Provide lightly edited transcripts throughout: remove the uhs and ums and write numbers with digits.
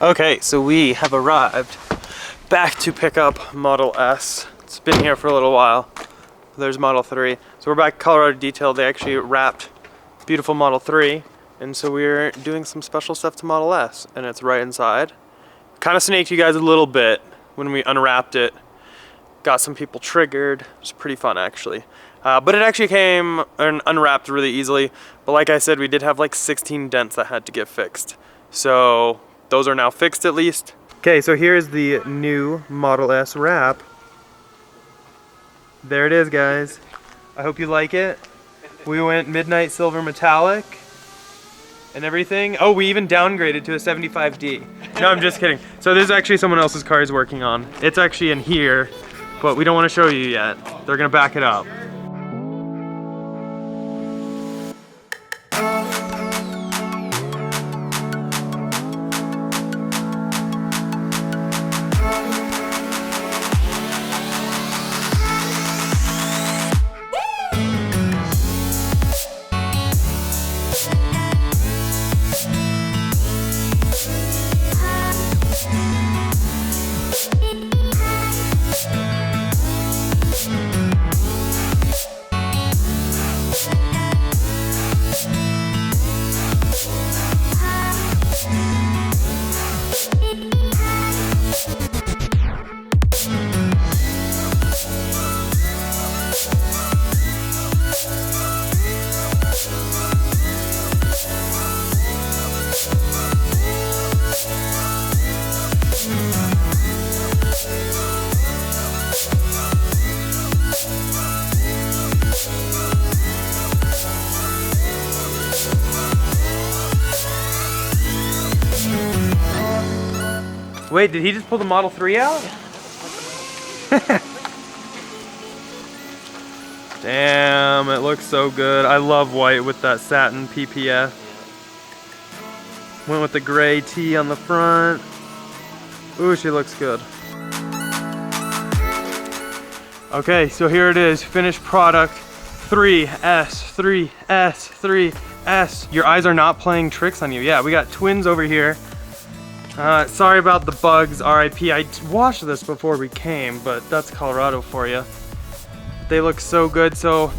Okay, so we have arrived back to pick up Model S. It's been here for a little while. There's Model 3. So we're back at Colorado Detail. They actually wrapped beautiful Model 3. And so we're doing some special stuff to Model S. And it's right inside. Kind of snaked you guys a little bit when we unwrapped it. Got some people triggered. It was pretty fun actually. But it actually came and unwrapped really easily. But like I said, we did have like 16 dents that had to get fixed. So those are now fixed at least. Okay, so here's the new Model S wrap. There it is, guys. I hope you like it. We went midnight silver metallic and everything. Oh, we even downgraded to a 75D. No, I'm just kidding. So this is actually someone else's car he's working on. It's actually in here, but we don't want to show you yet. They're gonna back it up. Wait, did he just pull the Model 3 out? Damn, it looks so good. I love white with that satin PPF. Went with the gray tee on the front. Ooh, she looks good. Okay, so here it is, finished product 3S, 3S, 3S. Your eyes are not playing tricks on you. Yeah, we got twins over here. Sorry about the bugs, RIP. I washed this before we came, but that's Colorado for you. They look so good, so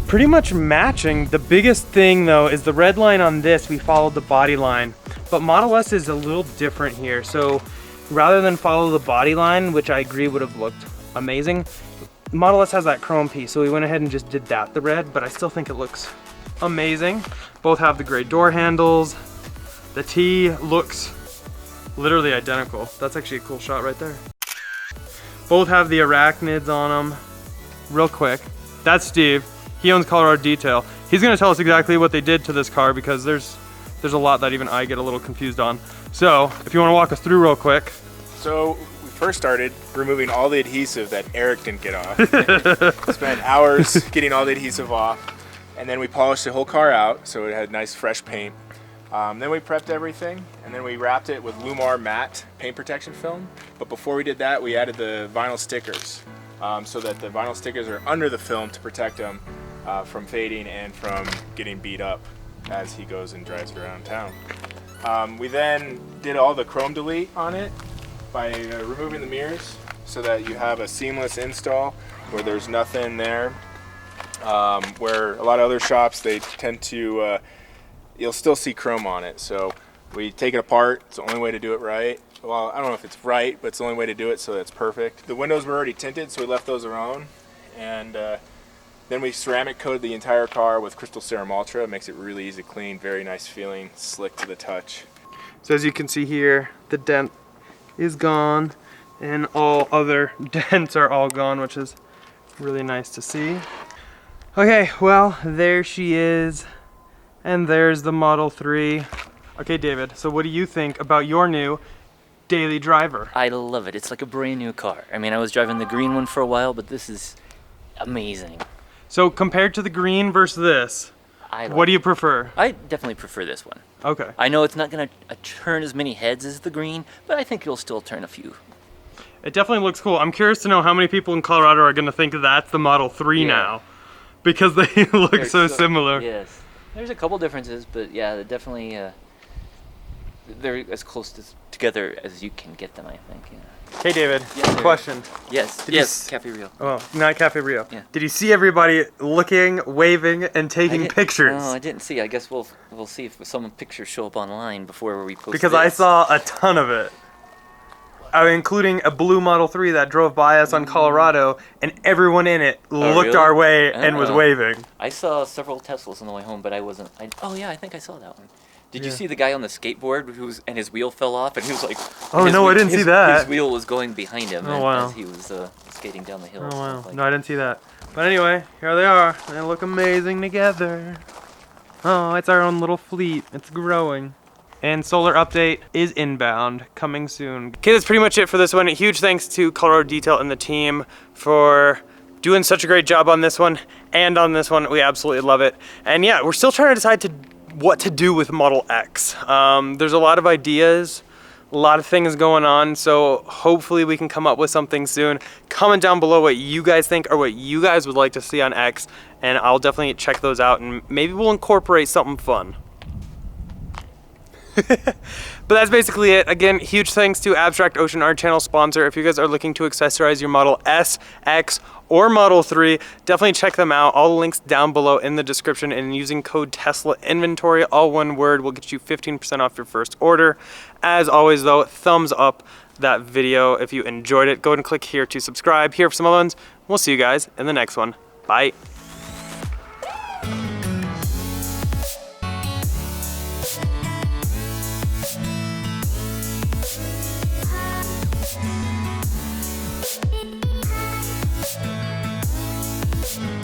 pretty much matching. The biggest thing though is the red line on this, we followed the body line, but Model S is a little different here. So rather than follow the body line, which I agree would have looked amazing, Model S has that chrome piece, so we went ahead and just did that, the red, but I still think it looks amazing. Both have the gray door handles. The T looks literally identical. That's actually a cool shot right there. Both have the arachnids on them. Real quick, that's Steve. He owns Colorado Detail. He's gonna tell us exactly what they did to this car because there's a lot that even I get a little confused on. So if you wanna walk us through real quick. So we first started removing all the adhesive that Eric didn't get off. Spent hours getting all the adhesive off. And then we polished the whole car out so it had nice fresh paint. Then we prepped everything, and then we wrapped it with Lumar matte paint protection film. But before we did that, we added the vinyl stickers so that the vinyl stickers are under the film to protect him from fading and from getting beat up as he goes and drives around town. We then did all the chrome delete on it by removing the mirrors so that you have a seamless install where there's nothing there. Where a lot of other shops, they tend to you'll still see chrome on it. So we take it apart. It's the only way to do it right. Well, I don't know if it's right, but it's the only way to do it so that's perfect. The windows were already tinted, so we left those alone. And then we ceramic coated the entire car with Crystal Serum Ultra. It makes it really easy to clean, very nice feeling, slick to the touch. So as you can see here, the dent is gone and all other dents are all gone, which is really nice to see. Okay, well, there she is. And there's the Model 3. Okay, David, so what do you think about your new daily driver? I love it. It's like a brand new car. I mean, I was driving the green one for a while, but this is amazing. So compared to the green versus this, what do you prefer? I definitely prefer this one. Okay. I know it's not going to turn as many heads as the green, but I think it'll still turn a few. It definitely looks cool. I'm curious to know how many people in Colorado are going to think that's the Model 3 now, because they look so similar. Yes. There's a couple differences, but yeah, they're definitely they're as close to together as you can get them, I think. Yeah. Hey David, Yes, sir. question. Yes. Did you Yes. Cafe Rio. Oh, not Cafe Rio. Yeah. Did you see everybody looking, waving, and taking pictures? No, I didn't see. I guess we'll see if some pictures show up online before we post. Because I saw a ton of it. Including a blue Model 3 that drove by us on Colorado, and everyone in it looked really? our way and was Oh. waving. I saw several Teslas on the way home, but I wasn't. Oh yeah, I think I saw that one. Did you Yeah. see the guy on the skateboard and his wheel fell off and he was like? Oh, his no, I didn't see that. His wheel was going behind him Oh, wow. as he was skating down the hill. Oh and wow, stuff like no I didn't see that. But anyway, here they are. They look amazing together. Oh, it's our own little fleet. It's growing. And solar update is inbound, coming soon. Okay, that's pretty much it for this one. Huge thanks to Colorado Detail and the team for doing such a great job on this one and on this one. We absolutely love it. And yeah, we're still trying to decide what to do with Model X. There's a lot of ideas, a lot of things going on, so hopefully we can come up with something soon. Comment down below what you guys think or what you guys would like to see on X, and I'll definitely check those out, and maybe we'll incorporate something fun. But that's basically it. Again, huge thanks to Abstract Ocean, our channel sponsor. If you guys are looking to accessorize your Model S, X, or Model 3, definitely check them out. All the links down below in the description, and using code Tesla Inventory, all one word, will get you 15% off your first order. As always though, thumbs up that video if you enjoyed it. Go ahead and click here to subscribe. Here for some other ones. We'll see you guys in the next one. Bye.